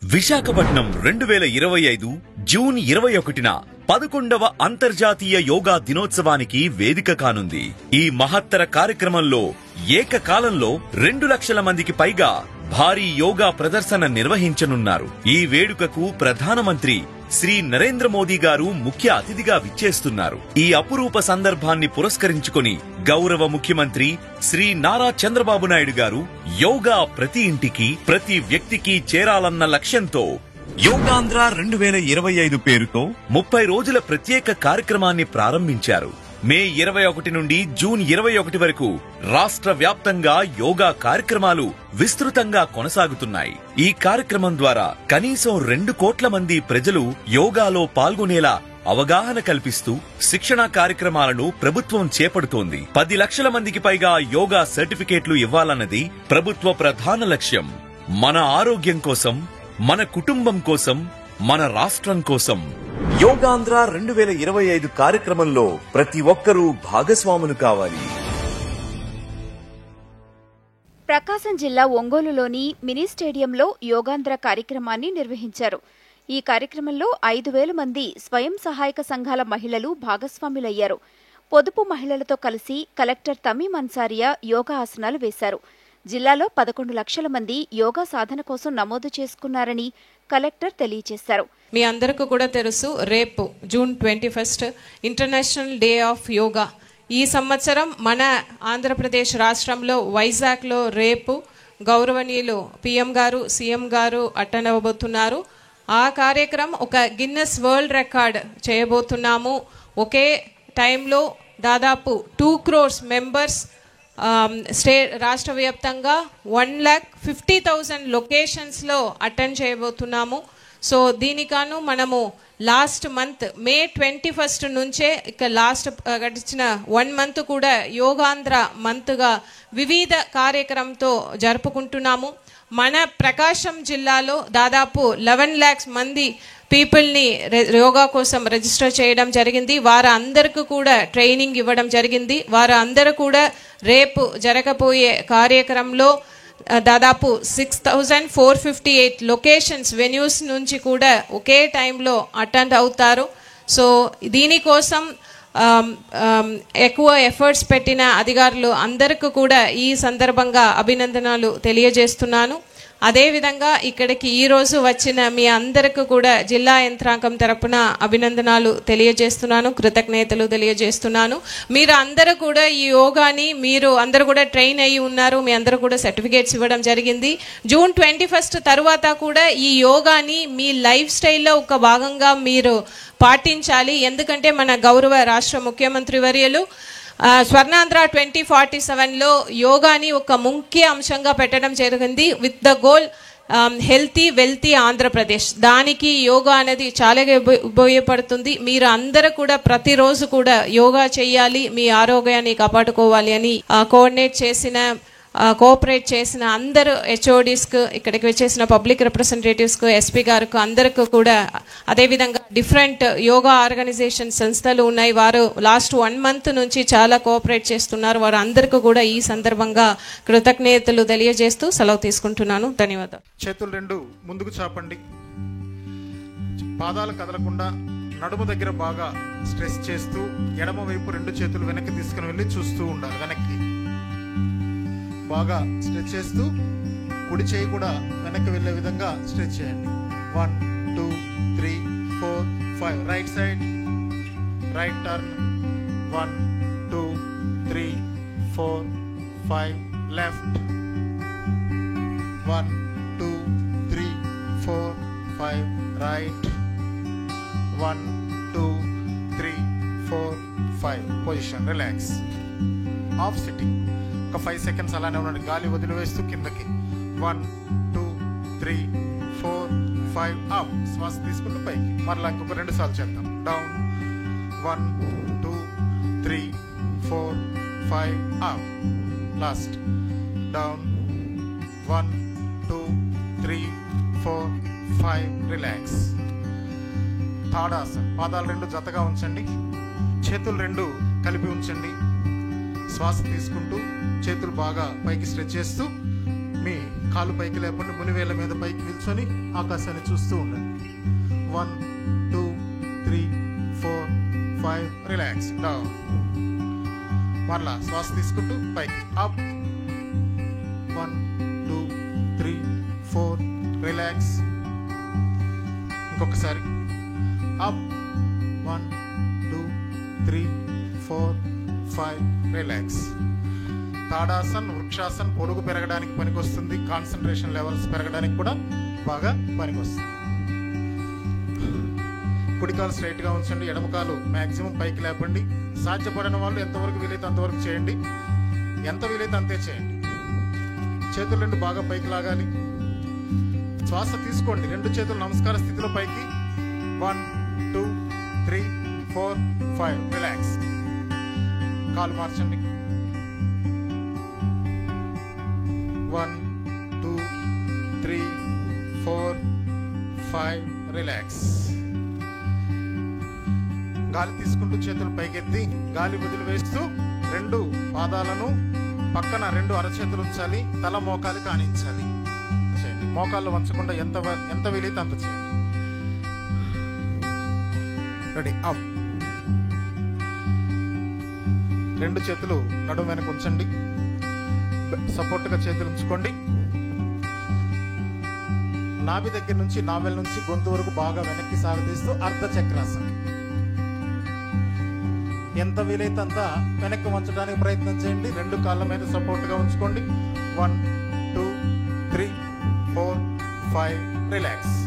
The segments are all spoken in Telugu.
విశాఖపట్నం 2025 జూన్ 21న 11వ అంతర్జాతీయ యోగా దినోత్సవానికి వేదిక కానుంది. ఈ మహత్తర కార్యక్రమంలో ఏకకాలంలో 2 లక్షల మందికి పైగా భారీ యోగా ప్రదర్శన నిర్వహించనున్నారు. ఈ వేడుకకు ప్రధానమంత్రి శ్రీ నరేంద్ర మోదీ గారు ముఖ్య అతిథిగా విచ్చేస్తున్నారు. ఈ అపురూప సందర్భాన్ని పురస్కరించుకొని గౌరవ ముఖ్యమంత్రి శ్రీ నారా చంద్రబాబు నాయుడు గారు యోగా ప్రతి ఇంటికి, ప్రతి వ్యక్తికి చేరాలన్న లక్ష్యంతో యోగాంధ్ర 2025 పేరుతో 30 రోజుల ప్రత్యేక కార్యక్రమాన్ని ప్రారంభించారు. మే 21 నుండి జూన్ 21 వరకు రాష్ట్ర వ్యాప్తంగా యోగా కార్యక్రమాలు విస్తృతంగా కొనసాగుతున్నాయి. ఈ కార్యక్రమం ద్వారా కనీసం 2 కోట్ల మంది ప్రజలు యోగాలో పాల్గొనేలా అవగాహన కల్పిస్తూ శిక్షణా కార్యక్రమాలను ప్రభుత్వం చేపడుతోంది. 10 లక్షల మందికి పైగా యోగా సర్టిఫికేట్లు ఇవ్వాలన్నది ప్రభుత్వ ప్రధాన లక్ష్యం. మన ఆరోగ్యం కోసం, మన కుటుంబం కోసం, మన రాష్ట్రం కోసం యోగాంధ్ర 2025 కార్యక్రమంలో ప్రతి ఒక్కరూ భాగస్వాములు కావాలి. ప్రకాశం జిల్లా ఒంగోలులోని మినీ స్టేడియంలో యోగాంధ్ర కార్యక్రమాన్ని నిర్వహించారు. ఈ కార్యక్రమంలో 5,000 మంది స్వయం సహాయక సంఘాల మహిళలు భాగస్వాములయ్యారు. పొదుపు మహిళలతో కలిసి కలెక్టర్ తమీం అన్సారియా యోగా ఆసనాలు వేశారు. జిల్లాలో 11 లక్షల మంది యోగా సాధన కోసం నమోదు చేసుకున్నారని కలెక్టర్ తెలియజేశారు. మీ అందరికీ కూడా తెలుసు, రేపు June 21 international day of yoga. ఈ సంవత్సరం మన ఆంధ్రప్రదేశ్ రాష్ట్రంలో వైజాగ్లో రేపు గౌరవనీయులు పిఎం గారు, సీఎం గారు అటెండ్ అవ్వబోతున్నారు. ఆ కార్యక్రమం ఒక గిన్నెస్ వరల్డ్ రికార్డ్ చేయబోతున్నాము. ఒకే టైంలో దాదాపు 2 crores మెంబర్స్ రాష్ట్ర వ్యాప్తంగా 1,50,000 లొకేషన్స్లో అటెండ్ చేయబోతున్నాము. సో దీనికాను మనము లాస్ట్ మంత్ మే 21 నుంచే ఇక లాస్ట్ గడిచిన 1 month కూడా యోగాంధ్ర మంత్గా వివిధ కార్యక్రమంతో జరుపుకుంటున్నాము. మన ప్రకాశం జిల్లాలో దాదాపు 11 lakhs మంది పీపుల్ని యోగా కోసం రిజిస్టర్ చేయడం జరిగింది. వారు అందరికీ కూడా ట్రైనింగ్ ఇవ్వడం జరిగింది. వారు అందరూ కూడా రేపు జరగబోయే కార్యక్రమంలో దాదాపు 6,458 లొకేషన్స్ వెన్యూస్ నుంచి కూడా ఒకే టైంలో అటెండ్ అవుతారు. సో దీనికోసం ఎక్కువ ఎఫర్ట్స్ పెట్టిన అధికారులు అందరికీ కూడా ఈ సందర్భంగా అభినందనలు తెలియజేస్తున్నాను. అదేవిధంగా ఇక్కడికి ఈరోజు వచ్చిన మీ అందరికీ కూడా జిల్లా యంత్రాంగం తరపున అభినందనలు తెలియజేస్తున్నాను, కృతజ్ఞతలు తెలియజేస్తున్నాను. మీరు అందరూ కూడా ఈ యోగాని మీరు అందరూ కూడా ట్రైన్ అయ్యి ఉన్నారు. మీ అందరూ కూడా సర్టిఫికేట్స్ ఇవ్వడం జరిగింది. జూన్ 21 తర్వాత కూడా ఈ యోగాని మీ లైఫ్ స్టైల్లో ఒక భాగంగా మీరు పాటించాలి. ఎందుకంటే మన గౌరవ రాష్ట్ర ముఖ్యమంత్రి వర్యులు స్వర్ణాంధ్ర 2047లో యోగాని ఒక ముఖ్య అంశంగా పెట్టడం జరిగింది. With the goal healthy wealthy Andhra Pradesh. దానికి యోగా అనేది చాలా ఉపయోగపడుతుంది. మీరు అందరూ కూడా ప్రతిరోజు కూడా యోగా చేయాలి, మీ ఆరోగ్యాన్ని కాపాడుకోవాలి అని కోఆపరేట్ చేసిన అందరూ హెచ్ఓడీస్కు, ఇక్కడికి వచ్చేసిన పబ్లిక్ రిప్రజెంటేటివ్స్కు, ఎస్పీ గారికి అందరికీ కూడా, అదేవిధంగా డిఫరెంట్ యోగా ఆర్గనైజేషన్ సంస్థలు ఉన్నాయి. వారు లాస్ట్ 1 month నుంచి చాలా కోఆపరేట్ చేస్తున్నారు. వారు అందరికీ కూడా ఈ సందర్భంగా కృతజ్ఞతలు తెలియజేస్తూ సెలవు తీసుకుంటున్నాను. ధన్యవాదాలు. చేతులు 2 ముందుకు చాపండి. పాదాలు కదలకుండా నడుము దగ్గర బాగా స్ట్రెస్ చేస్తూ ఎడమ వైపు 2 చేతులు వెనక్కి తీసుకుని వెళ్ళి చూస్తూ ఉండాలి. వెనక్కి బాగా స్ట్రెచ్ చేస్తూ కుడి చేయి కూడా వెనక్కి వెళ్ళే విధంగా స్ట్రెచ్ చేయండి. 1 2 3 4 5 right side, right turn 1 2 3 4 5 left 1 2 3 4 5 right 1 2 3 4 5 position relax. Half sitting ఒక 5 seconds అలానే ఉండండి. గాలి వదిలివేస్తూ కిందకి 1 2 3 4 5 అప్. శ్వాస తీసుకుంటూ పైకి. మరలా ఇంకొక 2 సార్లు చేద్దాం. Down 1 2 3 4 5 up. Last down 1 2 3 4 5 relax. Tadasana. పాదాలు 2 జతగా ఉంచండి. చేతులు 2 కలిపి ఉంచండి. శ్వాస తీసుకుంటూ చేతులు బాగా పైకి స్ట్రెచ్ చేస్తూ మీ కాలు పైకి లేపండి. మునివేళ్ల మీద పైకి నిల్చొని ఆకాశాన్ని చూస్తూ ఉండండి. 1 2 3 4 5 రిలాక్స్ డౌన్. మరలా శ్వాస తీసుకుంటూ పైకి అప్. 1 2 3 4 రిలాక్స్. ఇంకొకసారి అప్. 1 2 3 4 5 రిలాక్స్. తాడాసన్, వృక్షాసన్ పొడుగు పెరగడానికి పనికొస్తుంది. కాన్సన్ట్రేషన్ లెవెల్స్ పెరగడానికి కూడా బాగా పనికొస్తుంది. కుడికాలు స్ట్రైట్ గా ఉంచండి. ఎడమకాలు మాక్సిమం పైకి లేపండి. సాధ్యపడిన వాళ్ళు ఎంతవరకు వీలైతే అంతవరకు చేయండి. ఎంత వీలైతే అంతే చేయండి. చేతులు రెండు బాగా పైకి లాగాలి. శ్వాస తీసుకోండి. రెండు చేతులు నమస్కార స్థితిలో పైకి. 1 2 3 4 5 రిలాక్స్. కాలు మార్చండి. 1 2 3 4 5 రిలాక్స్. గాలి తీసుకుంటూ చేతులు పైకెత్తి గాలి వదిలివేస్తూ రెండు పాదాలను పక్కన రెండు అరచేతులు ఉంచాలి. తల మోకాలు కానించాలి. చేయండి. మోకాళ్ళు వంచకుండా ఎంత వీలైతే అంత చేయండి. Ready up. రెండు చేతులు నడుము వెనక ఉంచండి. సపోర్ట్గా చేతులు ఉంచుకోండి. నాభి దగ్గర నుంచి నావెల్ నుంచి గొంతు వరకు బాగా వెనక్కి సాగదీస్తూ అర్ధ చక్రాసనం. ఎంత వీలైతే అంత వెనక్కి వంచడానికి ప్రయత్నం చేయండి. రెండు కాళ్ళ మీద సపోర్ట్గా ఉంచుకోండి. 1 2 3 4 5 రిలాక్స్.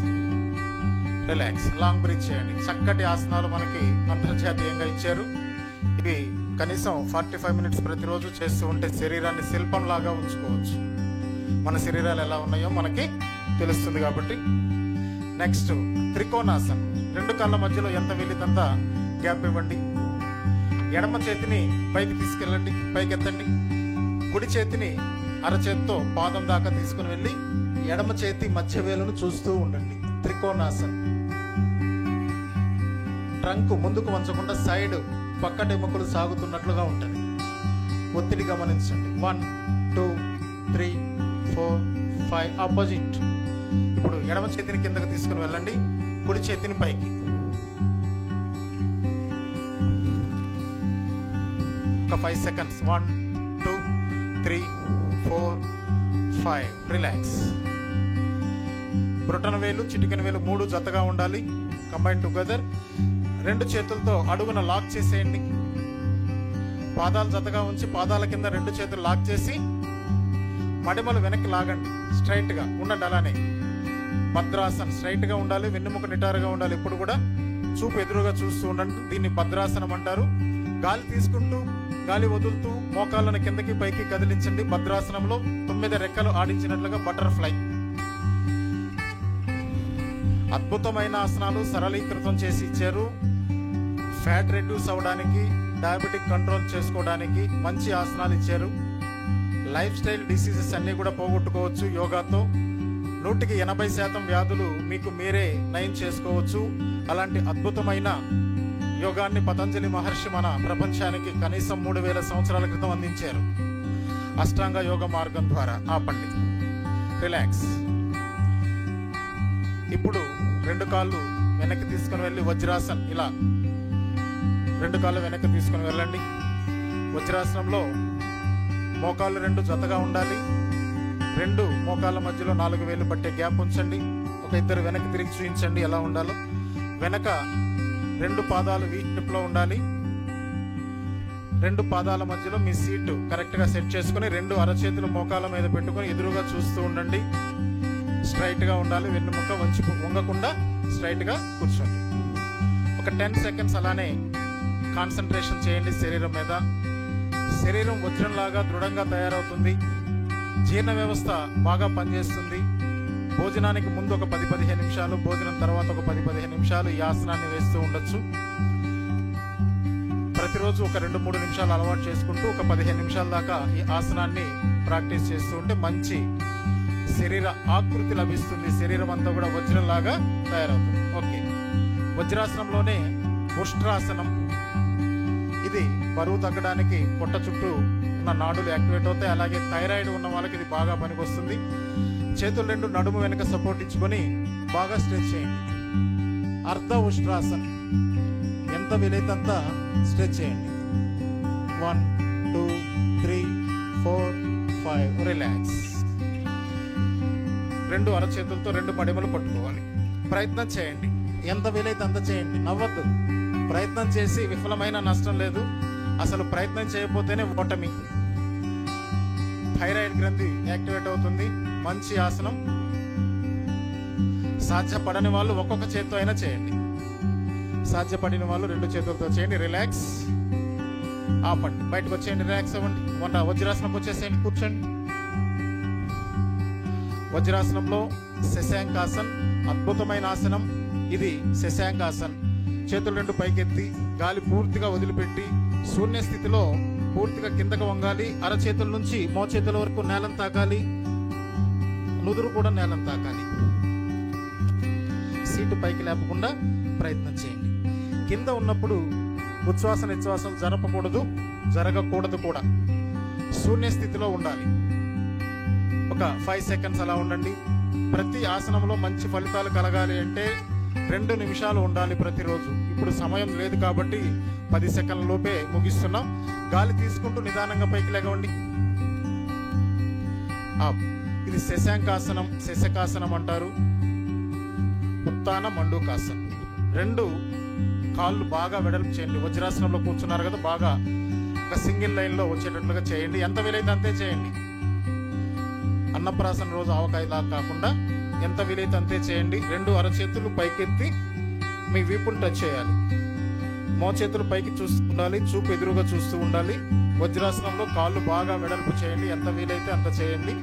రిలాక్స్. లాంగ్ బ్రీత్ చేయండి. చక్కటి ఆసనాలు మనకి అంతర్జాతీయంగా ఇచ్చారు. ఇవి కనీసం 45 మినిట్స్ ప్రతిరోజు చేస్తూ ఉంటే శరీరాన్ని శిల్పం లాగా ఉంచుకోవచ్చు. మన శరీరాలు ఎలా ఉన్నాయో మనకి తెలుస్తుంది కాబట్టి. నెక్స్ట్ త్రికోణాసనం. రెండు కాళ్ళ మధ్యలో ఎంత వీలైనంత గ్యాప్ ఇవ్వండి. ఎడమ చేతిని పైకి తీసుకెళ్ళండి, పైకెత్తండి. కుడి చేతిని అరచేతితో పాదం దాకా తీసుకుని వెళ్ళి ఎడమ చేతి మధ్య వేలును చూస్తూ ఉండండి. త్రికోణాసనం. ట్రంక్ ముందుకు వంచకుండా సైడ్ పక్కటెముకలు సాగుతున్నట్లుగా ఉంటుంది. ఒత్తిడి గమనించండి. 1 2 3 4 5 ఆపోజిట్. ఇప్పుడు ఎడమ చేతిని కిందకు తీసుకుని వెళ్ళండి. కుడి చేతిని పైకి. ఒక 5 సెకండ్స్. 1 2 3 4 5 రిలాక్స్. బ్రొటన వేలు చిటికెన వేలు మూడు జతగా ఉండాలి. Combine together. రెండు చేతులతో అడుగున లాక్ చేసేయండి. పాదాలు జతగా ఉంచి పాదాల కింద రెండు చేతులు లాక్ చేసి మడిమలు వెనక్కి లాగండి. స్ట్రైట్ గా ఉండండి. అలానే భద్రాసనం. స్ట్రైట్ గా ఉండాలి. వెన్నుముక నిటారుగా ఉండాలి. ఇప్పుడు కూడా చూపు ఎదురుగా చూస్తూ ఉండండి. దీన్ని భద్రాసనం అంటారు. గాలి తీసుకుంటూ గాలి వదులుతూ మోకాళ్ళను కిందకి పైకి కదిలించండి. భద్రాసనంలో 9 రెక్కలు ఆడించినట్లుగా బటర్ఫ్లై. అద్భుతమైన ఆసనాలు సరళీకృతం చేసి ఇచ్చారు. ఫ్యాట్ రెడ్యూస్ అవడానికి, డయాబెటిక్ కంట్రోల్ చేసుకోవడానికి మంచి ఆసనాలు ఇచ్చారు. లైఫ్ స్టైల్ డిసీజెస్ అన్ని కూడా పోగొట్టుకోవచ్చు యోగాతో. 100% వ్యాధులు మీకు మీరే నయం చేసుకోవచ్చు. అలాంటి అద్భుతమైన యోగాన్ని పతంజలి మహర్షి మన ప్రపంచానికి కనీసం 3000 సంవత్సరాల క్రితం అందించారు. అష్టాంగ యోగ మార్గం ద్వారా. ఆపండి. రిలాక్స్. ఇప్పుడు రెండు కాళ్ళు వెనక్కి తీసుకుని వెళ్ళి వజ్రాసన్. ఇలా రెండు కాళ్ళు వెనక్కి తీసుకుని వెళ్ళండి. వజ్రాసనంలో మోకాళ్ళు రెండు జతగా ఉండాలి. రెండు మోకాళ్ళ మధ్యలో 4 వేలు పట్టే గ్యాప్ ఉంచండి. ఒక ఇద్దరు వెనక్కి తిరిగి చూపించండి ఎలా ఉండాలో. వెనక రెండు పాదాలు వీ షేప్ లో ఉండాలి. రెండు పాదాల మధ్యలో మీ సీటు కరెక్ట్ గా సెట్ చేసుకుని రెండు అరచేతులు మోకాళ్ళ మీద పెట్టుకుని ఎదురుగా చూస్తూ ఉండండి. స్ట్రైట్ గా ఉండాలి. వెన్నుముక్క వంగకుండా స్ట్రైట్ గా కూర్చోండి. ఒక 10 సెకండ్స్ అలానే కాన్సన్ట్రేషన్ చేయండి శరీరం మీద. శరీరం వజ్రంలాగా దృఢంగా తయారవుతుంది. జీర్ణ వ్యవస్థ బాగా పనిచేస్తుంది. భోజనానికి ముందు ఒక 10-15 నిమిషాలు, భోజనం తర్వాత ఒక 10-15 నిమిషాలు ఈ ఆసనాన్ని వేస్తూ ఉండొచ్చు. ప్రతిరోజు ఒక 2-3 నిమిషాలు అలవాటు చేసుకుంటూ ఒక 15 నిమిషాల దాకా ఈ ఆసనాన్ని ప్రాక్టీస్ చేస్తూ ఉంటే మంచి శరీర ఆకృతి లభిస్తుంది. శరీరం అంతా కూడా వజ్రంలాగా తయారవుతుంది. ఓకే. వజ్రాసనంలోనే ఉష్ట్రాసనం. ఇది బరువు తగ్గడానికి, పొట్ట చుట్టూ ఉన్న నాడులు యాక్టివేట్ అవుతాయి. అలాగే థైరాయిడ్ ఉన్న వాళ్ళకి ఇది బాగా పనికొస్తుంది. చేతులు రెండు నడుము వెనుక సపోర్ట్ ఇచ్చుకొని బాగా స్ట్రెచ్ చేయండి. అర్ధ ఉష్ట్రాసన్, ఎంత వీలైతే అంత స్ట్రెచ్ చేయండి. 1 2 3 4 5 రిలాక్స్. రెండు అరచేతులతో రెండు మడిమలు పట్టుకోవాలి. ప్రయత్నం చేయండి, ఎంత వీలైతే అంత చేయండి. నవ్వద్దు. ప్రయత్నం చేసి విఫలమైన నష్టం లేదు. అసలు ప్రయత్నం చేయకపోతేనే ఓటమి. థైరాయిడ్ గ్రంథి యాక్టివేట్ అవుతుంది. మంచి ఆసనం. సాధ్యపడని వాళ్ళు ఒక్కొక్క చేత్తో అయినా చేయండి. సాధ్యపడిన వాళ్ళు రెండు చేతులతో చేయండి. రిలాక్స్. ఆపండి, బయటకు వచ్చేయండి, రిలాక్స్ అవ్వండి. వజ్రాసనంకి వచ్చేసేయండి, కూర్చోండి. వజ్రాసనంలో శశాంకాసన్, అద్భుతమైన ఆసనం ఇది. శశాంకాసన్. చేతులు రెండు పైకెత్తి గాలి పూర్తిగా వదిలిపెట్టి శూన్య స్థితిలో పూర్తిగా కిందకు వంగాలి. అరచేతుల నుంచి మోచేతుల వరకు నేలను తాకాలి. నుదురు కూడా నేలను తాకాలి. సీటు పైకి లేపకుండా ప్రయత్నం చేయండి. కింద ఉన్నప్పుడు ఉచ్ఛ్వాస నిశ్వాసాలు జరగకూడదు కూడా. శూన్య స్థితిలో ఉండాలి. ఒక 5 సెకండ్స్ అలా ఉండండి. ప్రతి ఆసనంలో మంచి ఫలితాలు కలగాలి అంటే 2 నిమిషాలు ఉండాలి ప్రతిరోజు. ఇప్పుడు సమయం లేదు కాబట్టి 10 సెకండ్ల లోపే ముగిస్తున్నాం. గాలి తీసుకుంటూ నిదానంగా పైకి లేగవండి. ఇది శశాంకాసనం, శశకాసనం అంటారు. ఉత్తాన మండూకాసనం. రెండు కాళ్ళు బాగా వెడల్పు చేయండి. వజ్రాసనంలో కూర్చున్నారు కదా, బాగా ఒక సింగిల్ లైన్ లో వచ్చేటట్లుగా చేయండి. ఎంత వీలైతే అంతే చేయండి. అన్నప్రాసన రోజు ఆవకాయలా కాకుండా ఎంత వీలైతే అంతే చేయండి. రెండు అరచేతులు పైకెత్తి మీ వీపును టచ్ చేయాలి. మోచేతులు పైకి చూస్తూ ఉండాలి, చూపు ఎదురుగా చూస్తూ ఉండాలి. వజ్రాసనంలో కాళ్ళు బాగా వెడల్పు చేయండి. ఎంత వీలైతే అంత చేయండి.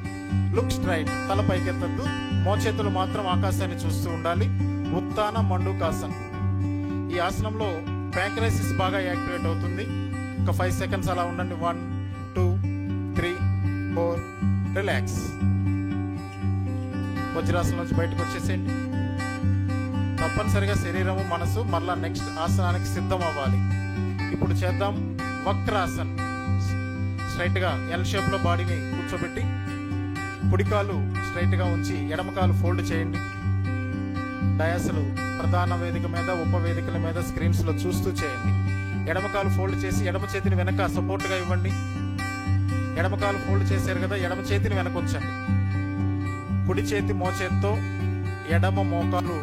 లుక్ స్ట్రైట్, తల పైకెత్తద్దు. మోచేతులు మాత్రం ఆకాశాన్ని చూస్తూ ఉండాలి. ఉత్తాన మండూకాసన్. ఈ ఆసనంలో ప్యాంక్రసిస్ బాగా యాక్టివేట్ అవుతుంది. ఒక 5 సెకండ్స్ అలా ఉండండి. 1 2 3 4 రిలాక్స్. వజ్రాసనం నుంచి బయటకు వచ్చేసేయండి. తప్పనిసరిగా శరీరము మనసు మరలా నెక్స్ట్ ఆసనానికి సిద్ధం అవ్వాలి. ఇప్పుడు చేద్దాం వక్రాసన్. స్ట్రైట్ గా ఎల్ షేప్ లో బాడీని కూర్చోబెట్టి కుడికాలు స్ట్రైట్ గా ఉంచి ఎడమకాలు ఫోల్డ్ చేయండి. డయాసులు ప్రధాన వేదిక మీద, ఉప వేదికల మీద స్క్రీన్స్ లో చూస్తూ చేయండి. ఎడమకాలు ఫోల్డ్ చేసి ఎడమ చేతిని వెనక సపోర్ట్ గా ఇవ్వండి. ఎడమకాలు ఫోల్డ్ చేశారు కదా, ఎడమ చేతిని వెనక ఉంచండి. కుడి చేతి మోచేత్తో ఎడమ మోకాలు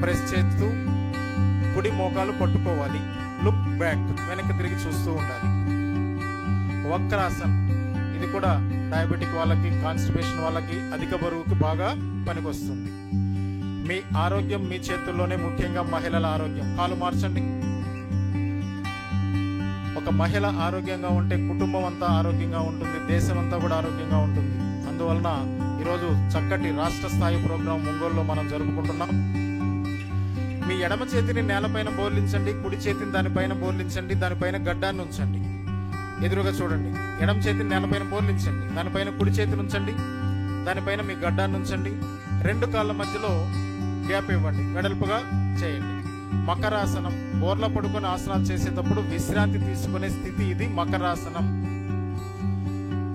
ప్రెస్ చేస్తూ కుడి మోకాలు పట్టుకోవాలి. లుక్ బ్యాక్, వెనక్కి తిరిగి చూస్తూ ఉండాలి. వక్రాసన్. ఇది కూడా డయాబెటిక్ వాళ్ళకి, కాన్స్టిపేషన్ వాళ్ళకి, అధిక బరువుకి బాగా పనికొస్తుంది. మీ ఆరోగ్యం మీ చేతుల్లోనే, ముఖ్యంగా మహిళల ఆరోగ్యం. కాలు మార్చండి. ఒక మహిళ ఆరోగ్యంగా ఉంటే కుటుంబం అంతా ఆరోగ్యంగా ఉంటుంది, దేశం అంతా కూడా ఆరోగ్యంగా ఉంటుంది. అందువలన ఈరోజు చక్కటి రాష్ట్ర స్థాయి ప్రోగ్రాం ఒంగోలులో మనం జరుపుకుంటున్నాం. మీ ఎడమ చేతిని నేలపైన బోర్లించండి, కుడి చేతిని దానిపైన బోర్లించండి, దానిపైన గడ్డాన్ని ఉంచండి. ఎదురుగా చూడండి. ఎడమ చేతిని నేలపైన బోర్లించండి, దానిపైన కుడి చేతిని ఉంచండి, దానిపైన మీ గడ్డాన్ని ఉంచండి. రెండు కాళ్ళ మధ్యలో గ్యాప్ ఇవ్వండి, వెడల్పుగా చేయండి. మకరాసనం. బోర్ల పడుకొని ఆసనాలు చేసేటప్పుడు విశ్రాంతి తీసుకునే స్థితి ఇది మకరాసనం.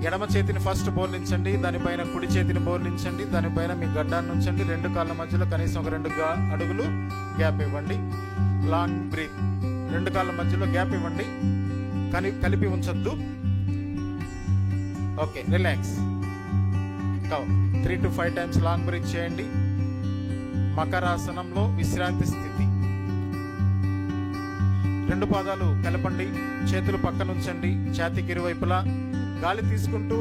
ఎడమ చేతిని ఫస్ట్ బోర్లించండి, దానిపైన కుడి చేతిని బోర్లించండి, దానిపైన మీ గడ్డాన్ని ఉంచండి. రెండు కాళ్ళ మధ్యలో కనీసం ఒక 2 అడుగులు గ్యాప్ ఇవ్వండి. Long breath. రెండు కాళ్ళ మధ్యలో గ్యాప్ ఇవ్వండి, కానీ కలిపి ఉంచొద్దు. Okay, relax. 3 to 5 times long breath చేయండి. మకరాసనంలో విశ్రాంతి స్థితి. రెండు పాదాలు కలపండి, చేతులు పక్కన ఉంచండి, ఛాతీకి ఇరువైపులా. గాలి తీసుకుంటూ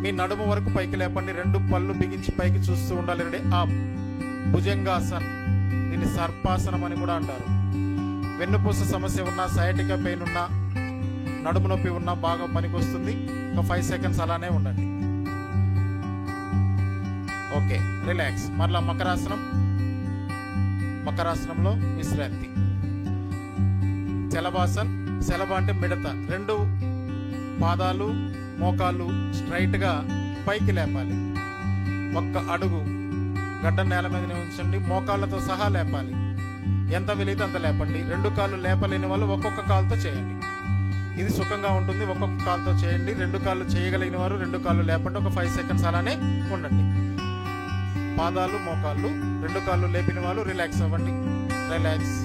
మీ నడుము వరకు పైకి లేపండి. రెండు పళ్ళు బిగించి పైకి చూస్తూ ఉండాలి. రెడీ. భుజంగాసన్. దీన్ని సర్పాసనం అని కూడా అంటారు. వెన్నుపూస సమస్య ఉన్నా, సయాటికా పెయిన్ ఉన్నా, నడుము నొప్పి ఉన్నా బాగా పనికొస్తుంది. ఒక 5 సెకండ్స్ అలానే ఉండండి. Okay, relax. మరలా మకరాసనం. మకరాసనంలో విశ్రాంతి. శలభాసన్. శలభ అంటే మిడత. రెండు పాదాలు మోకాళ్ళు స్ట్రైట్ గా పైకి లేపాలి. 1 అడుగు గడ్డ నేల మీదనే ఉంచండి, మోకాళ్ళతో సహా లేపాలి. ఎంత వీలైతే అంత లేపండి. రెండు కాళ్ళు లేపలేని వాళ్ళు ఒక్కొక్క కాలుతో చేయండి. ఇది సుఖంగా ఉంటుంది. ఒక్కొక్క కాలుతో చేయండి. రెండు కాళ్ళు చేయగలిగిన వారు రెండు కాళ్ళు లేపండి. ఒక 5 సెకండ్స్ అలానే ఉండండి. పాదాలు మోకాళ్ళు, రెండు కాళ్ళు లేపిన వాళ్ళు రిలాక్స్ అవ్వండి. Relax,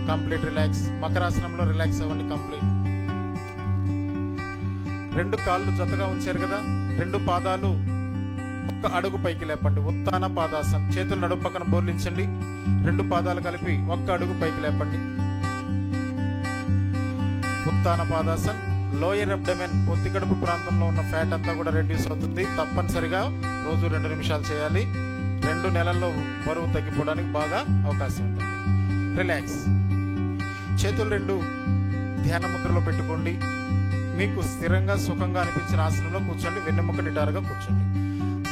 complete relax. మకరాసనంలో రిలాక్స్ అవ్వండి కంప్లీట్. రెండు కాళ్ళు జతగా ఉంచారు కదా, రెండు పాదాలు ఒక్క అడుగు పైకి లేపండి. ఉత్తాన పాదాసన్. చేతులు నడుము పక్కన బోర్లించండి. రెండు పాదాలు కలిపి ఒక్క అడుగు పైకి లేపండి. ఉత్తాన పాదాసన్. లోయర్ అబ్డమెన్, పొత్తి కడుపు ప్రాంతంలో ఉన్న ఫ్యాట్ అంతా కూడా రెడ్యూస్ అవుతుంది. తప్పనిసరిగా రోజు 2 నిమిషాలు చేయాలి. 2 నెలల్లో బరువు తగ్గిపోవడానికి బాగా అవకాశం ఉంటుంది. రిలాక్స్. చేతులు రెండు ధ్యాన ముద్రలో పెట్టుకోండి. మీకు స్థిరంగా సుఖంగా అనిపించిన ఆసనంలో కూర్చోండి. వెన్నెముక నిటారుగా కూర్చోండి.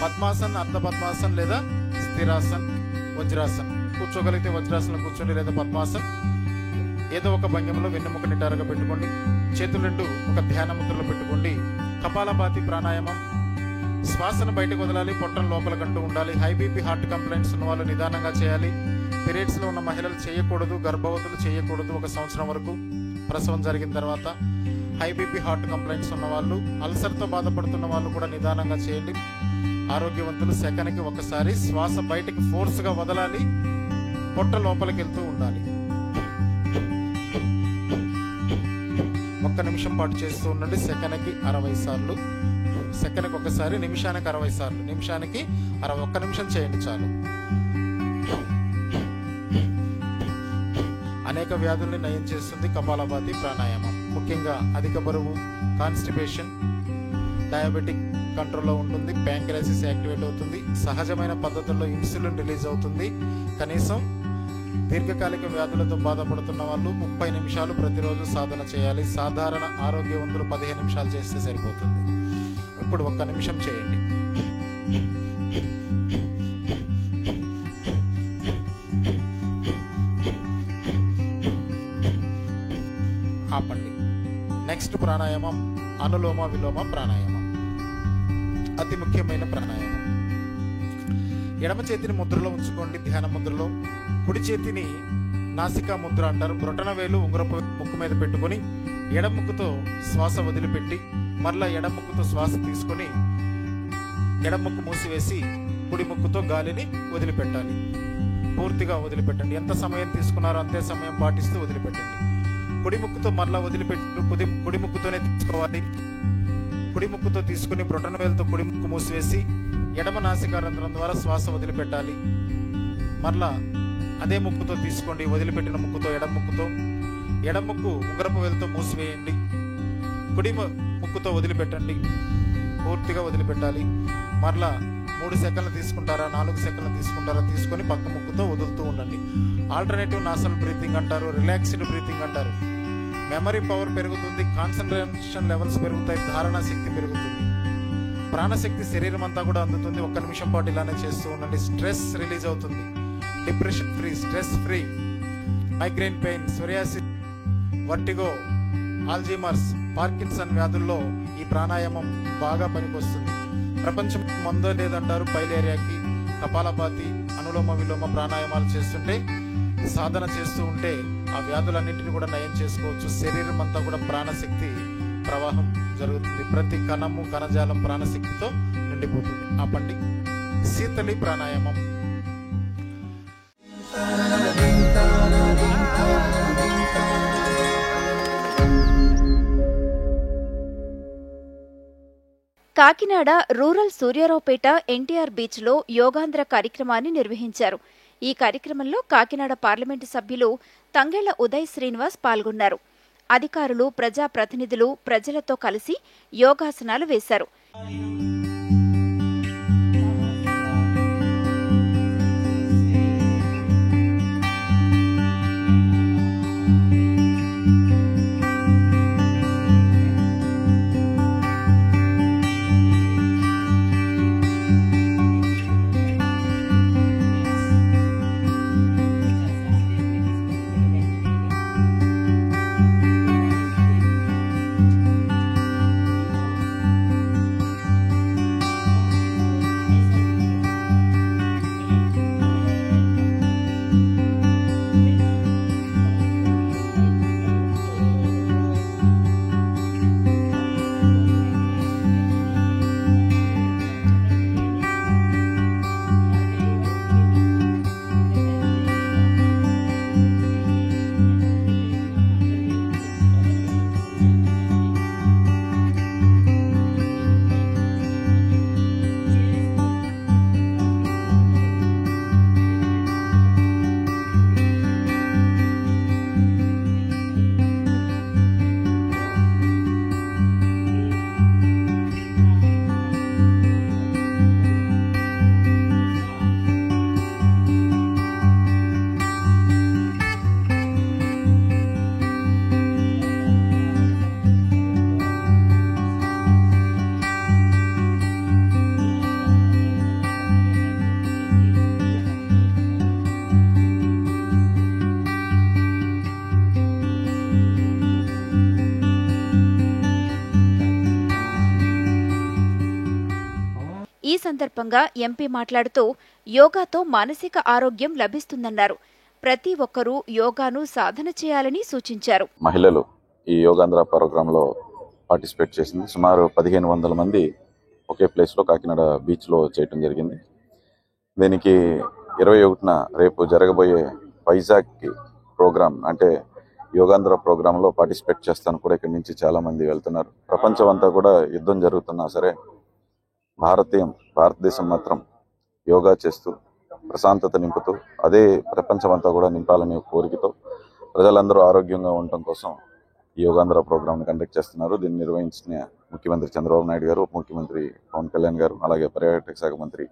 పద్మాసన్, అర్ధ పద్మాసన్ లేదా స్థిరాసన్, వజ్రాసన్. కూర్చోగలిగితే వజ్రాసనం కూర్చోండి లేదా పద్మాసన్. ఏదో ఒక భంగిమలో వెన్నెముక నిటారుగా పెట్టుకోండి. చేతులు రెండు ఒక ధ్యాన ముద్రలో పెట్టుకోండి. కపాలభాతి ప్రాణాయామం. శ్వాసను బయటకు వదలాలి, పొట్టను లోపలకంటూ ఉండాలి. హై బీపీ, హార్ట్ కంప్లైంట్స్ ఉన్న వాళ్ళు నిదానంగా చేయాలి. పీరియడ్స్ లో ఉన్న మహిళలు చేయకూడదు, గర్భవతులు చేయకూడదు 1 సంవత్సరం వరకు ప్రసవం జరిగిన తర్వాత. హై బీపీ, హార్ట్ కంప్లైంట్స్ ఉన్న వాళ్ళు, అల్సర్తో బాధపడుతున్న వాళ్ళు కూడా నిదానంగా చేయండి. ఆరోగ్యవంతులు సెకనికి ఒకసారి శ్వాస బయటకి ఫోర్స్గా వదలాలి, పొట్ట లోపలికి వెళ్తూ ఉండాలి. 1 నిమిషం పాటు చేస్తూ ఉండండి. సెకనికి 60 సార్లు. సెకనికి ఒకసారి, నిమిషానికి 60 సార్లు. నిమిషానికి 1 నిమిషం చేయండి చాలు. అనేక వ్యాధుల్ని నయం చేస్తుంది కపాలభాతి ప్రాణాయామం. ముఖ్యంగా అధిక బరువు, కాన్స్టిపేషన్, డయాబెటిక్ కంట్రోల్లో ఉంటుంది. ప్యాంక్రియాసిస్ యాక్టివేట్ అవుతుంది. సహజమైన పద్ధతుల్లో ఇన్సులిన్ రిలీజ్ అవుతుంది. కనీసం దీర్ఘకాలిక వ్యాధులతో బాధపడుతున్న వాళ్ళు 30 నిమిషాలు ప్రతిరోజు సాధన చేయాలి. సాధారణ ఆరోగ్యవంతులు 15 నిమిషాలు చేస్తే సరిపోతుంది. ఇప్పుడు 1 నిమిషం చేయండి. ఆపండి. నెక్స్ట్ ప్రాణాయామం అనులోమ విలోమ ప్రాణాయామం. అతి ముఖ్యమైన ప్రాణాయామం. ఎడమ చేతిని ముద్రలో ఉంచుకోండి, ధ్యాన ముద్రలో. కుడి చేతిని నాసికా ముద్ర అంటారు. బ్రొటన వేలు ఉంగరపు ముక్కు మీద పెట్టుకొని ఎడమ ముక్కుతో శ్వాస వదిలిపెట్టి మరలా ఎడమ ముక్కుతో శ్వాస తీసుకొని ఎడమ ముక్కు మూసివేసి కుడి ముక్కుతో గాలిని వదిలిపెట్టాలి. పూర్తిగా వదిలిపెట్టండి. ఎంత సమయం తీసుకున్నారో అంతే సమయం పాటిస్తూ వదిలిపెట్టండి. కుడి ముక్కుతో మరలా వదిలిపెట్టు. కుడి ముక్కుతోనే తీసుకోవాలి. కుడి ముక్కుతో తీసుకుని బ్రొటన వేలుతో కుడి ముక్కు మూసివేసి ఎడమ నాసికా రంధ్రం ద్వారా శ్వాస వదిలిపెట్టాలి. మరలా అదే ముక్కుతో తీసుకోండి. వదిలిపెట్టిన ముక్కుతో ఎడమ ముక్కు ఉంగరపు వేలుతో మూసివేయండి. కుడి ముక్కుతో వదిలిపెట్టండి. పూర్తిగా వదిలిపెట్టాలి. మరలా 3 సెకండ్లు తీసుకుంటారా, 4 సెకండ్లు తీసుకుంటారా తీసుకొని పక్క ముక్కుతో వదులుతూ ఉండండి. ఆల్టర్నేటివ్ నాసల్ బ్రీతింగ్ అంటారు, రిలాక్స్డ్ బ్రీతింగ్ అంటారు. మెమరీ పవర్ పెరుగుతుంది, కాన్సన్ట్రేషన్ లెవెల్స్ పెరుగుతాయి, ధారణ శక్తి పెరుగుతుంది, ప్రాణశక్తి శరీరం అంతా కూడా అందుతుంది. 1 నిమిషం పాటు ఇలానే చేస్తూ ఉండండి. స్ట్రెస్ రిలీజ్ అవుతుంది. Depression free, stress free. Migraine pain, psoriasis, vertigo, Alzheimer's, Parkinson వ్యాధుల్లో ఈ ప్రాణాయామం బాగా పనికొస్తుంది. ప్రపంచం మందో లేదంటారు పైలేరియాకి. కపాలభాతి, అనులోమ విలోమ ప్రాణాయామాలు చేస్తుంటే, సాధన చేస్తూ ఉంటే ఆ వ్యాధులన్నింటినీ కూడా నయం చేసుకోవచ్చు. శరీరం అంతా కూడా ప్రాణశక్తి ప్రవాహం జరుగుతుంది. ప్రతి కణము కణజాలం ప్రాణశక్తితో నిండిపోతుంది. ఆపండి. శీతలి ప్రాణాయామం. కాకినాడ రూరల్ సూర్యారావుపేట ఎన్టీఆర్ బీచ్లో యోగాంధ్ర కార్యక్రమాన్ని నిర్వహించారు. ఈ కార్యక్రమంలో కాకినాడ పార్లమెంటు సభ్యులు తంగెళ్ల ఉదయ్ శ్రీనివాస్ పాల్గొన్నారు. అధికారులు, ప్రజాప్రతినిధులు ప్రజలతో కలిసి యోగాసనాలు వేశారు. ఈ సందర్భంగా ఎంపీ మాట్లాడుతూ యోగాతో మానసిక ఆరోగ్యం లభిస్తుందన్నారు. ప్రతి ఒక్కరూ యోగాను సాధన చేయాలని సూచించారు. మహిళలు ఈ యోగాంధ్ర ప్రోగ్రాంలో పార్టిసిపేట్ చేసింది. సుమారు 1500 మంది ఒకే ప్లేస్లో కాకినాడ బీచ్లో చేయటం జరిగింది. దీనికి 21న రేపు జరగబోయే వైజాగ్కి ప్రోగ్రాం అంటే యోగాంధ్ర ప్రోగ్రాంలో పార్టిసిపేట్ చేస్తాను కూడా ఇక్కడి నుంచి చాలా మంది వెళ్తున్నారు. ప్రపంచం అంతా కూడా యుద్ధం జరుగుతున్నా సరే భారతదేశం మాత్రం యోగా చేస్తూ ప్రశాంతత నింపుతూ అదే ప్రపంచం అంతా కూడా నింపాలనే కోరికతో ప్రజలందరూ ఆరోగ్యంగా ఉండటం కోసం ఈ యోగాంధ్ర ప్రోగ్రామ్ కండక్ట్ చేస్తున్నారు. దీన్ని నిర్వహించిన ముఖ్యమంత్రి చంద్రబాబు నాయుడు గారు, ఉప ముఖ్యమంత్రి పవన్ కళ్యాణ్ గారు, అలాగే పర్యాటక శాఖ మంత్రి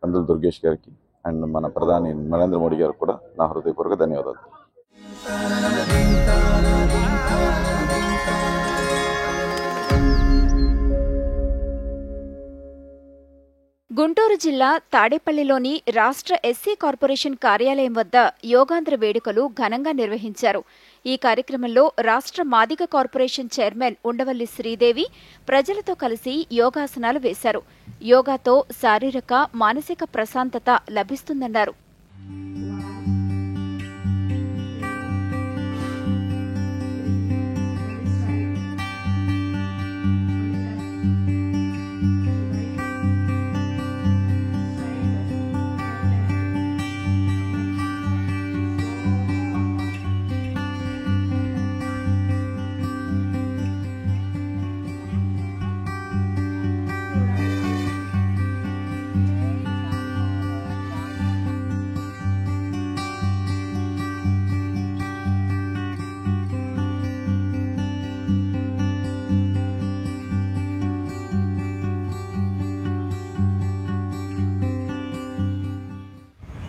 కందుల దుర్గేష్ గారికి అండ్ మన ప్రధాని నరేంద్ర మోడీ గారికి కూడా నా హృదయపూర్వక ధన్యవాదాలు. గుంటూరు జిల్లా తాడేపల్లిలోని రాష్ట్ర ఎస్సీ కార్పొరేషన్ కార్యాలయం వద్ద యోగాంధ్ర వేడుకలు ఘనంగా నిర్వహించారు. ఈ కార్యక్రమంలో రాష్ట్ర మాదిగ కార్పొరేషన్ చైర్మన్ ఉండవల్లి శ్రీదేవి ప్రజలతో కలిసి యోగాసనాలు వేశారు. యోగాతో శారీరక, మానసిక ప్రశాంతత లభిస్తుందన్నారు.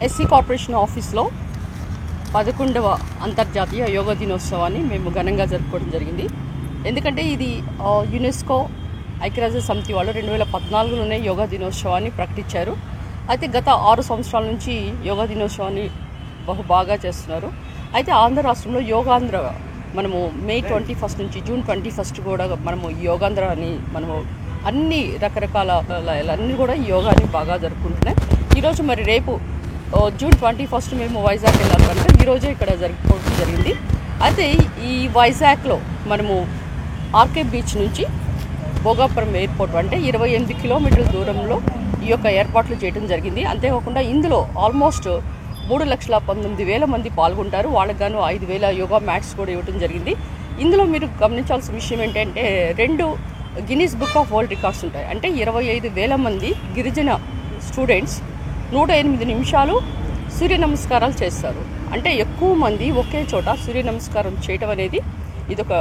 ఎస్సీ కార్పొరేషన్ ఆఫీస్లో 11వ అంతర్జాతీయ యోగా దినోత్సవాన్ని మేము ఘనంగా జరుపుకోవడం జరిగింది. ఎందుకంటే ఇది యునెస్కో ఐక్యరాజ్య సమితి వాళ్ళు 2014లోనే యోగా దినోత్సవాన్ని ప్రకటించారు. అయితే గత 6 సంవత్సరాల నుంచి యోగా దినోత్సవాన్ని బాగా చేస్తున్నారు. అయితే ఆంధ్ర రాష్ట్రంలో యోగాంధ్ర మనము మే 21 నుంచి జూన్ 21 కూడా మనము యోగాంధ్ర అని మనము అన్ని రకరకాల అన్నీ కూడా యోగాని బాగా జరుపుకుంటున్నాయి. ఈరోజు మరి రేపు జూన్ 21 మేము వైజాగ్ వెళ్ళాలి కనుక ఈరోజే ఇక్కడ జరుపుకోవడం జరిగింది. అయితే ఈ వైజాగ్లో మనము ఆర్కే బీచ్ నుంచి భోగాపురం ఎయిర్పోర్ట్ అంటే 28 కిలోమీటర్ల దూరంలో ఈ యొక్క ఏర్పాట్లు చేయడం జరిగింది. అంతేకాకుండా ఇందులో ఆల్మోస్ట్ 3,19,000 మంది పాల్గొంటారు. వాళ్ళకి గాను 5,000 యోగా మ్యాట్స్ కూడా ఇవ్వడం జరిగింది. ఇందులో మీరు గమనించాల్సిన విషయం ఏంటంటే 2 Guinness book of world records ఉంటాయి. అంటే 25,000 మంది గిరిజన స్టూడెంట్స్ 108 నిమిషాలు సూర్య నమస్కారాలు చేస్తారు. అంటే ఎక్కువ మంది ఒకే చోట సూర్య నమస్కారం చేయటం అనేది ఇదొక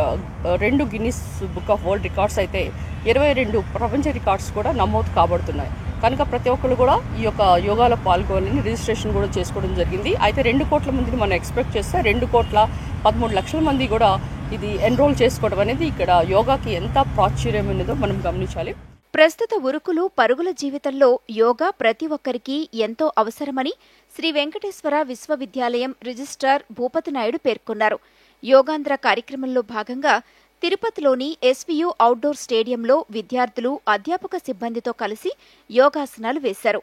2 Guinness book of world records అయితే 22 ప్రపంచ రికార్డ్స్ కూడా నమోదు కాబడుతున్నాయి. కనుక ప్రతి ఒక్కరు కూడా ఈ యొక్క యోగాలో పాల్గొనాలని రిజిస్ట్రేషన్ కూడా చేసుకోవడం జరిగింది. అయితే 2 కోట్ల మందిని మనం ఎక్స్పెక్ట్ చేస్తే 2,13 లక్షల మంది కూడా ఇది ఎన్రోల్ చేసుకోవడం అనేది ఇక్కడ యోగాకి ఎంత ప్రాచుర్యం ఉన్నదో మనం గమనించాలి. ప్రస్తుత ఉరుకులు పరుగుల జీవితంలో యోగా ప్రతి ఒక్కరికి ఎంతో అవసరమని శ్రీ వెంకటేశ్వర విశ్వవిద్యాలయం రిజిస్ట్రార్ భూపతి నాయుడు పేర్కొన్నారు. యోగాంధ్ర కార్యక్రమంలో భాగంగా తిరుపతిలోని ఎస్వీయు అవుట్డోర్ స్టేడియంలో విద్యార్థులు అధ్యాపక సిబ్బందితో కలిసి యోగాసనాలు వేశారు.